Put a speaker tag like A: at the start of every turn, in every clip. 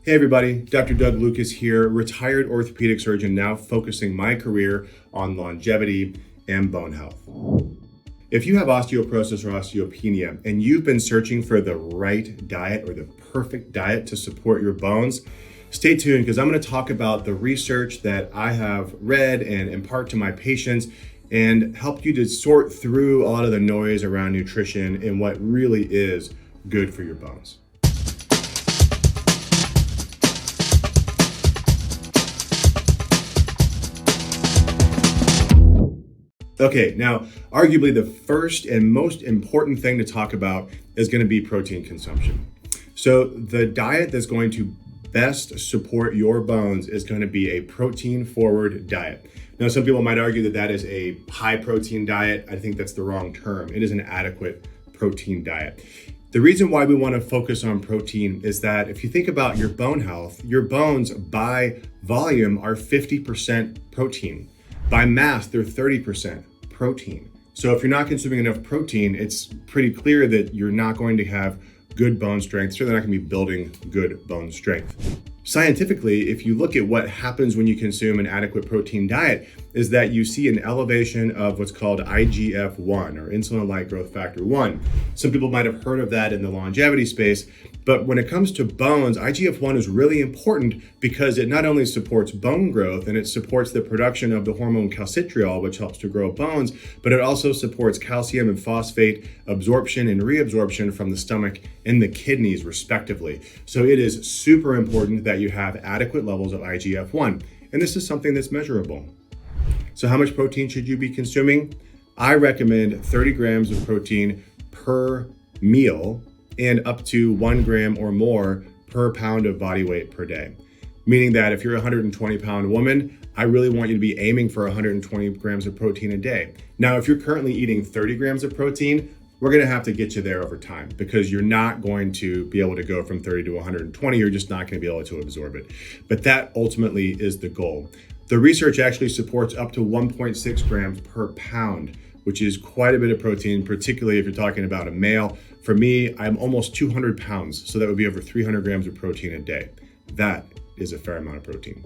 A: Hey everybody, Dr. Doug Lucas here, retired orthopedic surgeon now focusing my career on longevity and bone health. If you have osteoporosis or osteopenia and you've been searching for the right diet or the perfect diet to support your bones, stay tuned because I'm going to talk about the research that I have read and impart to my patients and help you to sort through a lot of the noise around nutrition and what really is good for your bones. Okay, now, arguably the first and most important thing to talk about is going to be protein consumption. So the diet that's going to best support your bones is going to be a protein-forward diet. Now, some people might argue that that is a high-protein diet. I think that's the wrong term. It is an adequate protein diet. The reason why we want to focus on protein is that if you think about your bone health, your bones by volume are 50% protein. By mass, they're 30% protein. So if you're not consuming enough protein, it's pretty clear that you're not going to have good bone strength. Certainly not going to be building good bone strength. Scientifically, if you look at what happens when you consume an adequate protein diet, is that you see an elevation of what's called IGF-1 or insulin-like growth factor 1. Some people might have heard of that in the longevity space, but when it comes to bones, IGF-1 is really important because it not only supports bone growth and it supports the production of the hormone calcitriol, which helps to grow bones, but it also supports calcium and phosphate absorption and reabsorption from the stomach and the kidneys, respectively. So it is super important that you have adequate levels of IGF-1, and this is something that's measurable. So how much protein should you be consuming? I recommend 30 grams of protein per meal and up to 1 gram or more per pound of body weight per day. Meaning that if you're a 120-pound woman, I really want you to be aiming for 120 grams of protein a day. Now, if you're currently eating 30 grams of protein, we're gonna have to get you there over time because you're not going to be able to go from 30 to 120, you're just not gonna be able to absorb it. But that ultimately is the goal. The research actually supports up to 1.6 grams per pound, which is quite a bit of protein, particularly if you're talking about a male. For me, I'm almost 200 pounds, so that would be over 300 grams of protein a day. That is a fair amount of protein.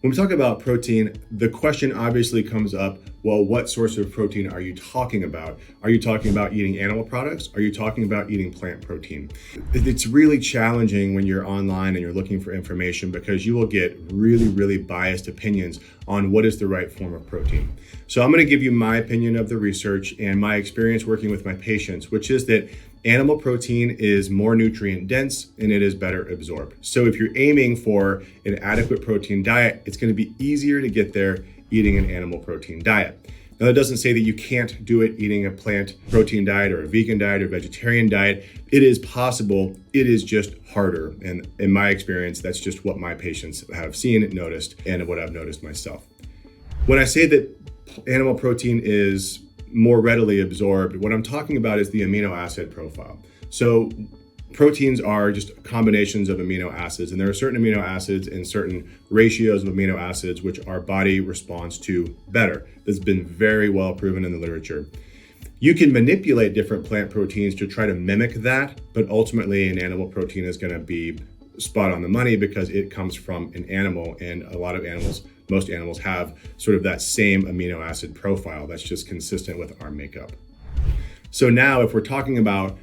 A: When we talk about protein, the question obviously comes up, well, what source of protein are you talking about? Are you talking about eating animal products? Are you talking about eating plant protein? It's really challenging when you're online and you're looking for information because you will get really biased opinions on what is the right form of protein. So I'm going to give you my opinion of the research and my experience working with my patients, which is that animal protein is more nutrient dense and it is better absorbed. So if you're aiming for an adequate protein diet, it's going to be easier to get there eating an animal protein diet. Now, that doesn't say that you can't do it eating a plant protein diet or a vegan diet or vegetarian diet. It is possible. It is just harder. And in my experience, that's just what my patients have seen, noticed, and what I've noticed myself. When I say that animal protein is more readily absorbed, what I'm talking about is the amino acid profile. So proteins are just combinations of amino acids, and there are certain amino acids and certain ratios of amino acids which our body responds to better. This has been very well proven in the literature. You can manipulate different plant proteins to try to mimic that, but ultimately an animal protein is going to be spot on the money because it comes from an animal, and a lot of animals, most animals have sort of that same amino acid profile that's just consistent with our makeup. So now if we're talking about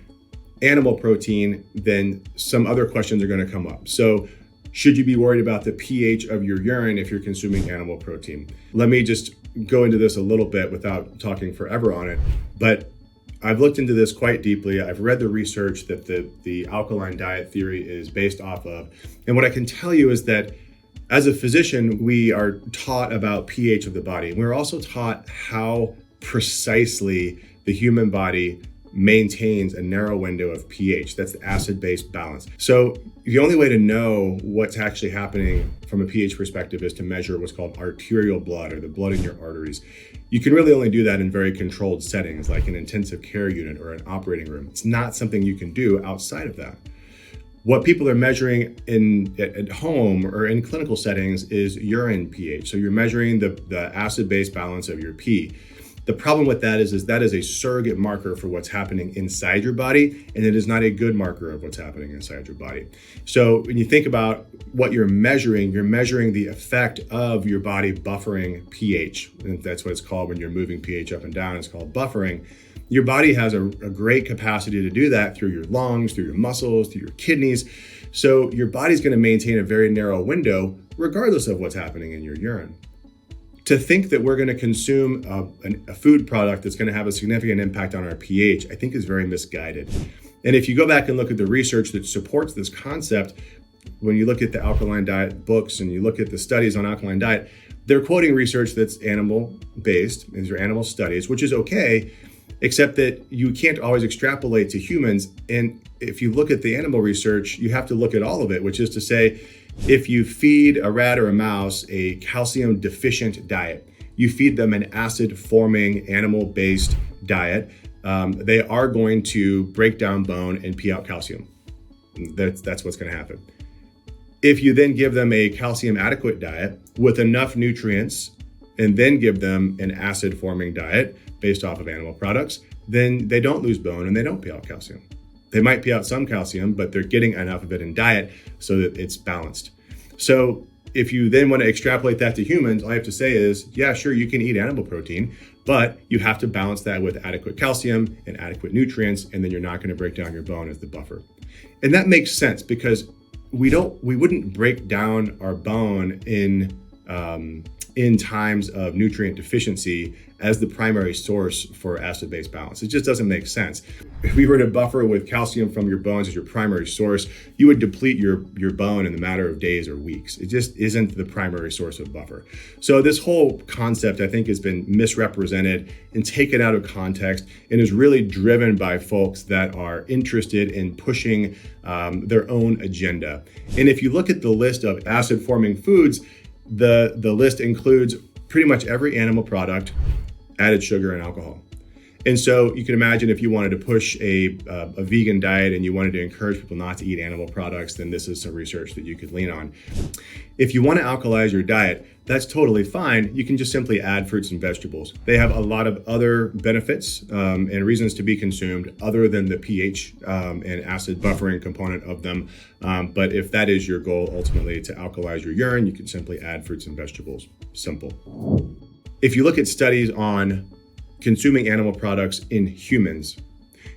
A: animal protein, then some other questions are going to come up. So should you be worried about the pH of your urine if you're consuming animal protein? Let me just go into this a little bit without talking forever on it, but I've looked into this quite deeply. I've read the research that the alkaline diet theory is based off of. And what I can tell you is that as a physician, we are taught about pH of the body. We're also taught how precisely the human body maintains a narrow window of pH. That's the acid-base balance. So the only way to know what's actually happening from a pH perspective is to measure what's called arterial blood, or the blood in your arteries. You can really only do that in very controlled settings like an intensive care unit or an operating room. It's not something you can do outside of that. What people are measuring at home or in clinical settings is urine pH. So you're measuring the acid-base balance of your pee. The problem with that is that is a surrogate marker for what's happening inside your body, and it is not a good marker of what's happening inside your body. So when you think about what you're measuring the effect of your body buffering pH. And that's what it's called when you're moving pH up and down. It's called buffering. Your body has a great capacity to do that through your lungs, through your muscles, through your kidneys. So your body's going to maintain a very narrow window regardless of what's happening in your urine. To think that we're going to consume a food product that's going to have a significant impact on our pH, I think is very misguided. And if you go back and look at the research that supports this concept, when you look at the alkaline diet books and you look at the studies on alkaline diet, they're quoting research that's animal-based. These are animal studies, which is okay, except that you can't always extrapolate to humans. And if you look at the animal research, you have to look at all of it, which is to say, if you feed a rat or a mouse a calcium deficient diet, you feed them an acid forming animal-based diet, they are going to break down bone and pee out calcium. That's what's going to happen. If you then give them a calcium adequate diet with enough nutrients and then give them an acid forming diet based off of animal products, then they don't lose bone and they don't pee out calcium. They might pee out some calcium, but they're getting enough of it in diet so that it's balanced. So if you then want to extrapolate that to humans, all I have to say is, yeah, sure, you can eat animal protein, but you have to balance that with adequate calcium and adequate nutrients, and then you're not going to break down your bone as the buffer. And that makes sense because we wouldn't break down our bone in times of nutrient deficiency as the primary source for acid-base balance. It just doesn't make sense. If we were to buffer with calcium from your bones as your primary source, you would deplete your bone in the matter of days or weeks. It just isn't the primary source of buffer. So this whole concept, I think, has been misrepresented and taken out of context and is really driven by folks that are interested in pushing their own agenda. And if you look at the list of acid-forming foods, the list includes pretty much every animal product, added sugar and alcohol. And so you can imagine if you wanted to push a vegan diet and you wanted to encourage people not to eat animal products, then this is some research that you could lean on. If you want to alkalize your diet, that's totally fine. You can just simply add fruits and vegetables. They have a lot of other benefits and reasons to be consumed other than the pH and acid buffering component of them. But if that is your goal, ultimately to alkalize your urine, you can simply add fruits and vegetables. Simple. If you look at studies on consuming animal products in humans,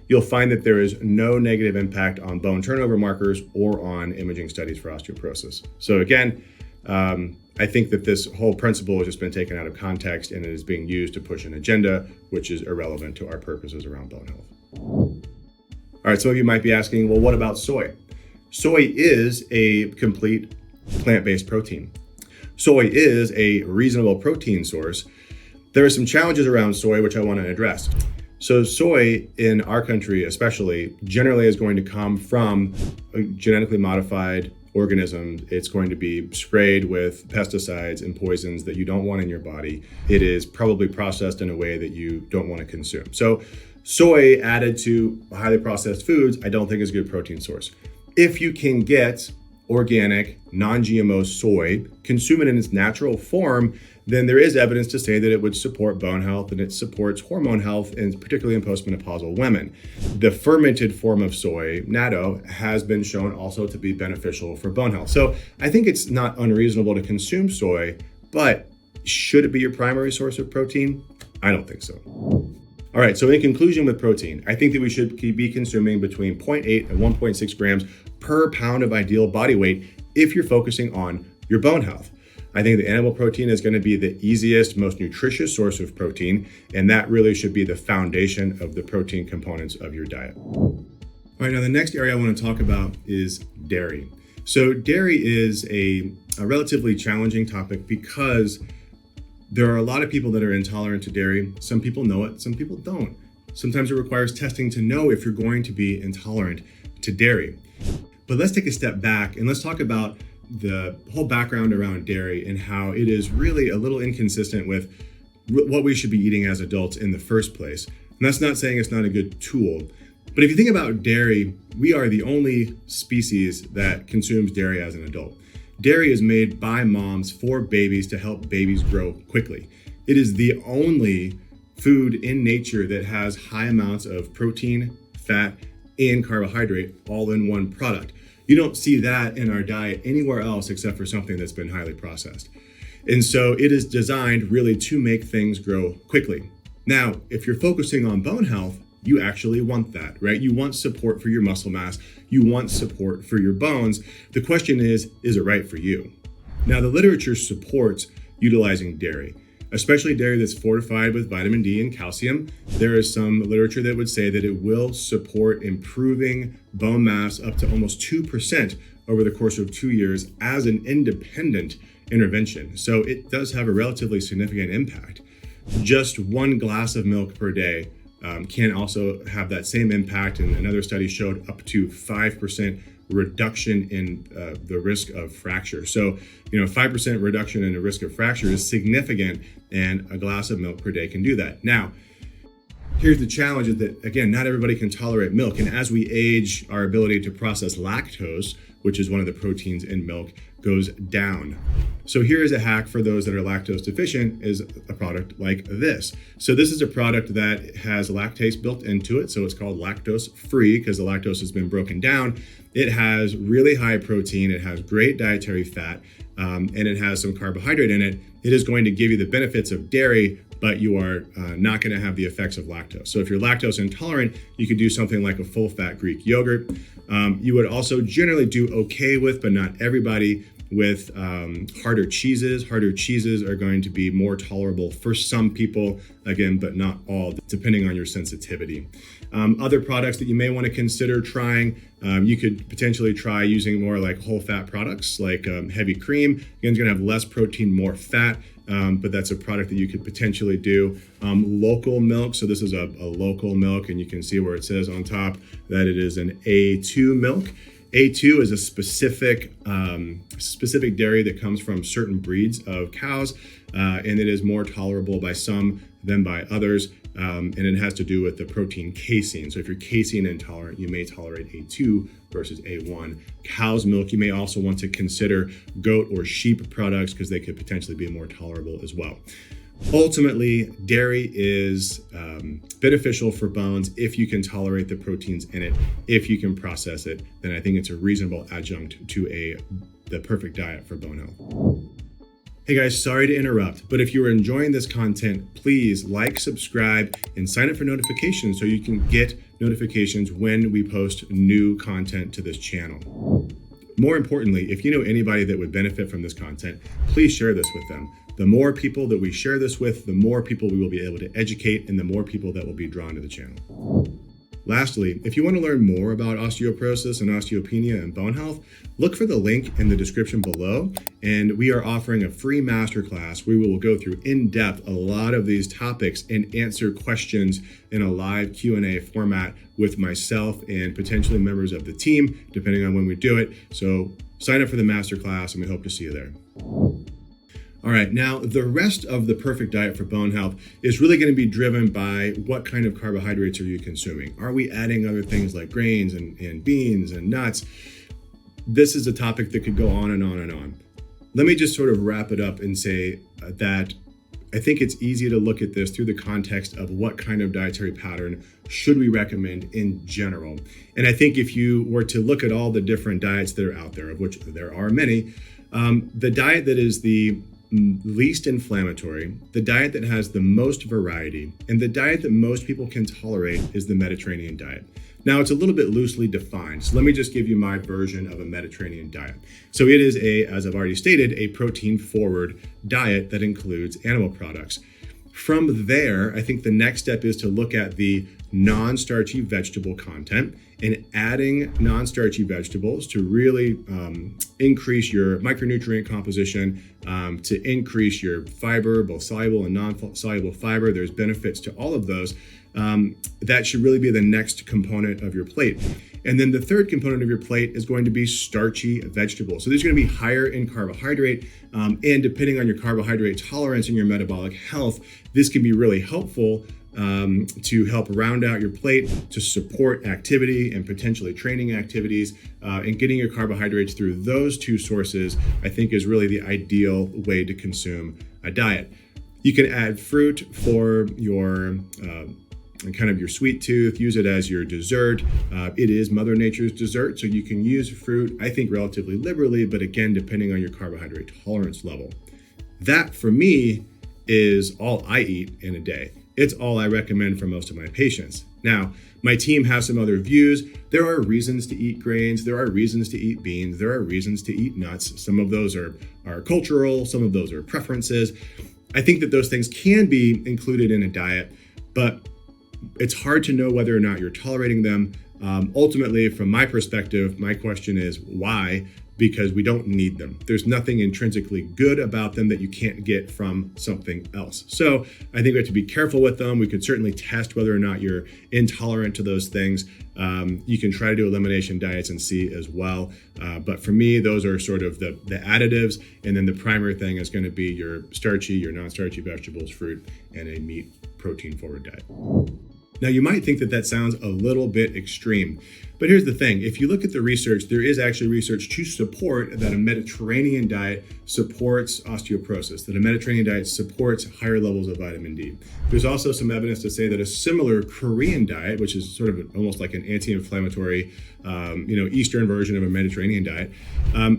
A: you'll find that there is no negative impact on bone turnover markers or on imaging studies for osteoporosis. So again, I think that this whole principle has just been taken out of context and it is being used to push an agenda, which is irrelevant to our purposes around bone health. All right, some of you might be asking, well, what about soy? Soy is a complete plant-based protein. Soy is a reasonable protein source. There are some challenges around soy, which I want to address. So soy in our country, especially, generally is going to come from a genetically modified organism. It's going to be sprayed with pesticides and poisons that you don't want in your body. It is probably processed in a way that you don't want to consume. So soy added to highly processed foods, I don't think is a good protein source. If you can get organic, non-GMO soy, consume it in its natural form, then there is evidence to say that it would support bone health and it supports hormone health, and particularly in postmenopausal women. The fermented form of soy, natto, has been shown also to be beneficial for bone health. So I think it's not unreasonable to consume soy, but should it be your primary source of protein? I don't think so. All right, so in conclusion with protein, I think that we should be consuming between 0.8 and 1.6 grams per pound of ideal body weight if you're focusing on your bone health. I think the animal protein is going to be the easiest, most nutritious source of protein, and that really should be the foundation of the protein components of your diet. All right, now the next area I want to talk about is dairy. So dairy is a relatively challenging topic because there are a lot of people that are intolerant to dairy. Some people know it, some people don't. Sometimes it requires testing to know if you're going to be intolerant to dairy. But let's take a step back and let's talk about the whole background around dairy and how it is really a little inconsistent with what we should be eating as adults in the first place. And that's not saying it's not a good tool, but if you think about dairy, we are the only species that consumes dairy as an adult. Dairy is made by moms for babies to help babies grow quickly. It is the only food in nature that has high amounts of protein, fat, and carbohydrate all in one product. You don't see that in our diet anywhere else except for something that's been highly processed. And so it is designed really to make things grow quickly. Now, if you're focusing on bone health, you actually want that, right? You want support for your muscle mass. You want support for your bones. The question is it right for you? Now, the literature supports utilizing dairy, especially dairy that's fortified with vitamin D and calcium. There is some literature that would say that it will support improving bone mass up to almost 2% over the course of 2 years as an independent intervention. So it does have a relatively significant impact. Just 1 glass of milk per day can also have that same impact, and another study showed up to 5% reduction in the risk of fracture. So, 5% reduction in the risk of fracture is significant, and a glass of milk per day can do that. Now, here's the challenge: is that, again, not everybody can tolerate milk, and as we age, our ability to process lactose, which is one of the proteins in milk, goes down. So here is a hack for those that are lactose deficient, is a product like this. So this is a product that has lactase built into it. So it's called lactose free because the lactose has been broken down. It has really high protein. It has great dietary fat, and it has some carbohydrate in it. It is going to give you the benefits of dairy, but you are not going to have the effects of lactose. So if you're lactose intolerant, you could do something like a full fat Greek yogurt. You would also generally do okay with, but not everybody, with harder cheeses. Harder cheeses are going to be more tolerable for some people, again, but not all, depending on your sensitivity. Other products that you may want to consider trying, you could potentially try using more like whole fat products like heavy cream. Again, it's going to have less protein, more fat, but that's a product that you could potentially do. Local milk, so this is a local milk, and you can see where it says on top that it is an A2 milk. A2 is a specific dairy that comes from certain breeds of cows, and it is more tolerable by some than by others, and it has to do with the protein casein. So if you're casein intolerant, you may tolerate A2 versus A1. Cow's milk, you may also want to consider goat or sheep products because they could potentially be more tolerable as well. Ultimately, dairy is beneficial for bones if you can tolerate the proteins in it. If you can process it, then I think it's a reasonable adjunct to the perfect diet for bone health. Hey guys, sorry to interrupt, but if you are enjoying this content, please like, subscribe, and sign up for notifications so you can get notifications when we post new content to this channel. More importantly, if you know anybody that would benefit from this content, please share this with them. The more people that we share this with, the more people we will be able to educate, and the more people that will be drawn to the channel. Lastly, if you want to learn more about osteoporosis and osteopenia and bone health, look for the link in the description below, and we are offering a free masterclass where we will go through in depth a lot of these topics and answer questions in a live Q&A format with myself and potentially members of the team, depending on when we do it. So sign up for the masterclass, and we hope to see you there. All right, now the rest of the perfect diet for bone health is really going to be driven by what kind of carbohydrates are you consuming. Are we adding other things like grains and beans and nuts? This is a topic that could go on and on and on. Let me just sort of wrap it up and say that I think it's easy to look at this through the context of what kind of dietary pattern should we recommend in general. And I think if you were to look at all the different diets that are out there, of which there are many, the diet that is the least inflammatory, the diet that has the most variety, and the diet that most people can tolerate is the Mediterranean diet. Now, it's a little bit loosely defined, so let me just give you my version of a Mediterranean diet. So it is as I've already stated, a protein-forward diet that includes animal products. From there, I think the next step is to look at the non-starchy vegetable content and adding non-starchy vegetables to really increase your micronutrient composition, to increase your fiber, both soluble and non-soluble fiber. There's benefits to all of those. That should really be the next component of your plate. And then the third component of your plate is going to be starchy vegetables. So these are going to be higher in carbohydrate, and depending on your carbohydrate tolerance and your metabolic health, this can be really helpful to help round out your plate, to support activity and potentially training activities, and getting your carbohydrates through those two sources, I think, is really the ideal way to consume a diet. You can add fruit for your kind of your sweet tooth, use it as your dessert. It is Mother Nature's dessert, so you can use fruit, I think, relatively liberally, but again, depending on your carbohydrate tolerance level. That, for me, is all I eat in a day. It's all I recommend for most of my patients. Now, my team has some other views. There are reasons to eat grains. There are reasons to eat beans. There are reasons to eat nuts. Some of those are cultural. Some of those are preferences. I think that those things can be included in a diet, but it's hard to know whether or not you're tolerating them. Ultimately, from my perspective, my question is why? Because we don't need them. There's nothing intrinsically good about them that you can't get from something else. So I think we have to be careful with them. We could certainly test whether or not you're intolerant to those things. You can try to do elimination diets and see as well. But for me, those are sort of the additives. And then the primary thing is going to be your starchy, your non-starchy vegetables, fruit, and a meat protein forward diet. Now, you might think that that sounds a little bit extreme, but here's the thing. If you look at the research, there is actually research to support that a Mediterranean diet supports osteoporosis, that a Mediterranean diet supports higher levels of vitamin D. There's also some evidence to say that a similar Korean diet, which is sort of almost like an anti-inflammatory, Eastern version of a Mediterranean diet,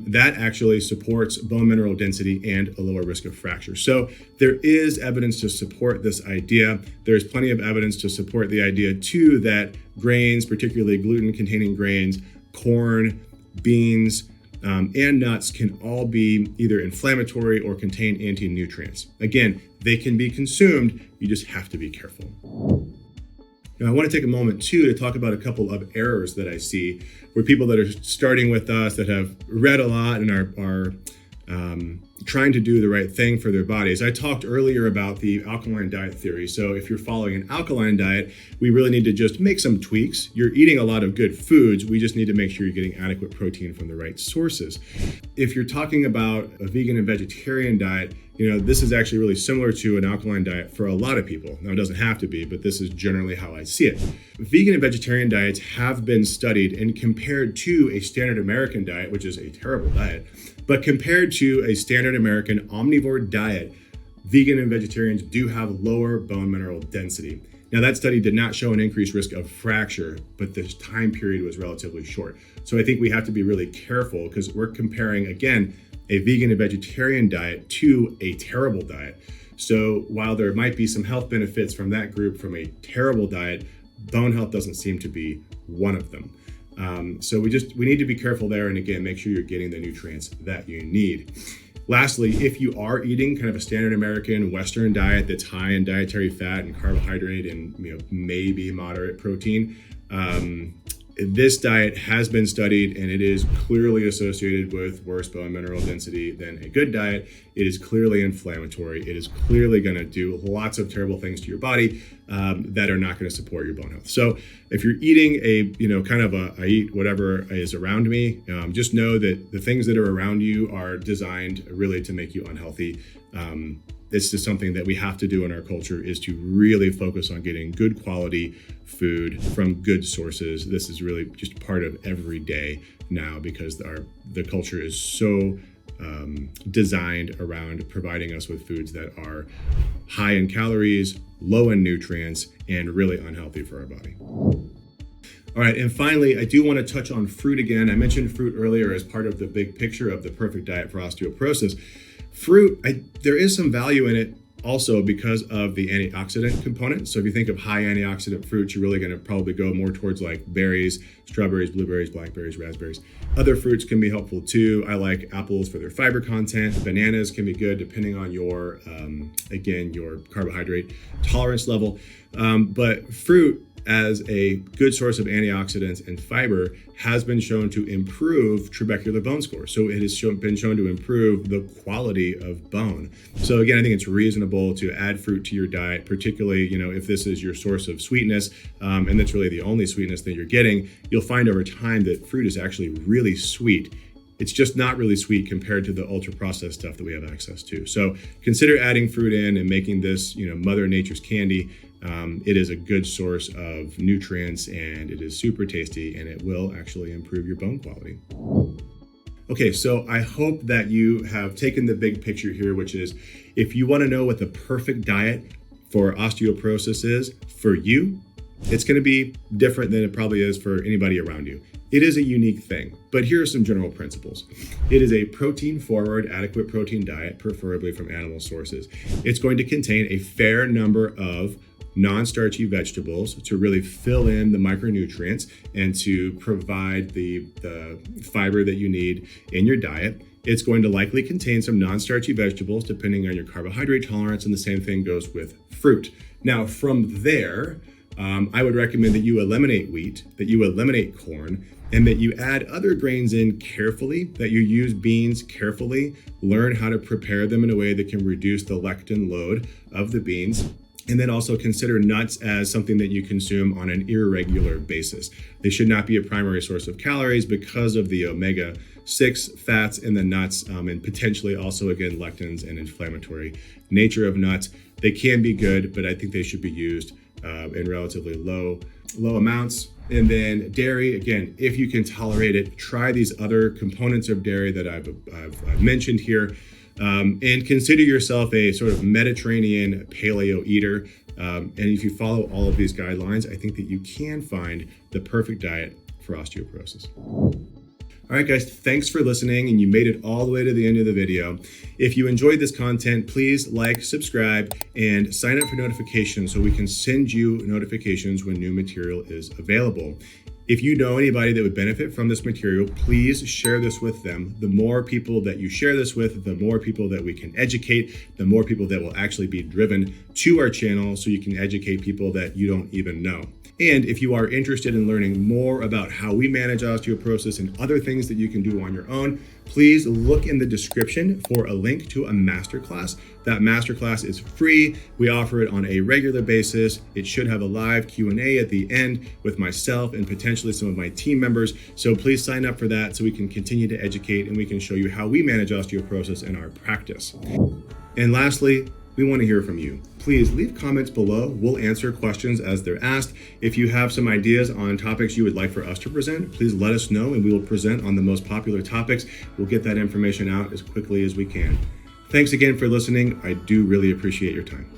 A: that actually supports bone mineral density and a lower risk of fracture. So there is evidence to support this idea. There's plenty of evidence to support the idea too that grains, particularly gluten-containing grains, corn, beans, and nuts can all be either inflammatory or contain anti-nutrients. Again, they can be consumed, you just have to be careful. Now, I want to take a moment too to talk about a couple of errors that I see where people that are starting with us that have read a lot and are trying to do the right thing for their bodies. I talked earlier about the alkaline diet theory. So if you're following an alkaline diet, we really need to just make some tweaks. You're eating a lot of good foods. We just need to make sure you're getting adequate protein from the right sources. If you're talking about a vegan and vegetarian diet, this is actually really similar to an alkaline diet for a lot of people. Now, it doesn't have to be, but this is generally how I see it. Vegan and vegetarian diets have been studied and compared to a standard American diet, which is a terrible diet, but compared to a standard American omnivore diet, vegan and vegetarians do have lower bone mineral density. Now, that study did not show an increased risk of fracture, but the time period was relatively short. So I think we have to be really careful because we're comparing, again, a vegan and vegetarian diet to a terrible diet. So while there might be some health benefits from that group from a terrible diet, bone health doesn't seem to be one of them. So we need to be careful there. And again, make sure you're getting the nutrients that you need. Lastly, if you are eating kind of a standard American Western diet that's high in dietary fat and carbohydrate and maybe moderate protein, this diet has been studied and it is clearly associated with worse bone mineral density than a good diet. It is clearly inflammatory. It is clearly going to do lots of terrible things to your body that are not going to support your bone health. So if you're eating I eat whatever is around me, just know that the things that are around you are designed really to make you unhealthy. It's just something that we have to do in our culture is to really focus on getting good quality food from good sources. This is really just part of every day now because the culture is so designed around providing us with foods that are high in calories, low in nutrients, and really unhealthy for our body. All right, and finally, I do want to touch on fruit again. I mentioned fruit earlier as part of the big picture of the perfect diet for osteoporosis. Fruit, there is some value in it also because of the antioxidant component. So if you think of high antioxidant fruits, you're really going to probably go more towards like berries, strawberries, blueberries, blackberries, raspberries. Other fruits can be helpful too. I like apples for their fiber content. Bananas can be good depending on your carbohydrate tolerance level. But fruit as a good source of antioxidants and fiber has been shown to improve trabecular bone score. So it has been shown to improve the quality of bone. So again, I think it's reasonable to add fruit to your diet, particularly, if this is your source of sweetness, and that's really the only sweetness that you're getting. You'll find over time that fruit is actually really sweet. It's just not really sweet compared to the ultra processed stuff that we have access to. So consider adding fruit in and making this, Mother Nature's candy. It is a good source of nutrients and it is super tasty and it will actually improve your bone quality. Okay, so I hope that you have taken the big picture here, which is if you want to know what the perfect diet for osteoporosis is for you, it's going to be different than it probably is for anybody around you. It is a unique thing, but here are some general principles. It is a protein-forward, adequate protein diet, preferably from animal sources. It's going to contain a fair number of non-starchy vegetables to really fill in the micronutrients and to provide the fiber that you need in your diet. It's going to likely contain some non-starchy vegetables depending on your carbohydrate tolerance, and the same thing goes with fruit. Now, from there, I would recommend that you eliminate wheat, that you eliminate corn, and that you add other grains in carefully, that you use beans carefully, learn how to prepare them in a way that can reduce the lectin load of the beans. And then also consider nuts as something that you consume on an irregular basis. They should not be a primary source of calories because of the omega-6 fats in the nuts, and potentially also, again, lectins and inflammatory nature of nuts. They can be good, but I think they should be used in relatively low amounts. And then dairy, again, if you can tolerate it, try these other components of dairy that I've mentioned here. And consider yourself a sort of Mediterranean paleo eater. And if you follow all of these guidelines, I think that you can find the perfect diet for osteoporosis. All right, guys, thanks for listening, and you made it all the way to the end of the video. If you enjoyed this content, please like, subscribe, and sign up for notifications so we can send you notifications when new material is available. If you know anybody that would benefit from this material, please share this with them. The more people that you share this with, the more people that we can educate, the more people that will actually be driven to our channel so you can educate people that you don't even know. And if you are interested in learning more about how we manage osteoporosis and other things that you can do on your own, please look in the description for a link to a masterclass. That masterclass is free. We offer it on a regular basis. It should have a live Q&A at the end with myself and potentially some of my team members. So please sign up for that so we can continue to educate and we can show you how we manage osteoporosis in our practice. And lastly, we want to hear from you. Please leave comments below. We'll answer questions as they're asked. If you have some ideas on topics you would like for us to present, please let us know and we will present on the most popular topics. We'll get that information out as quickly as we can. Thanks again for listening. I do really appreciate your time.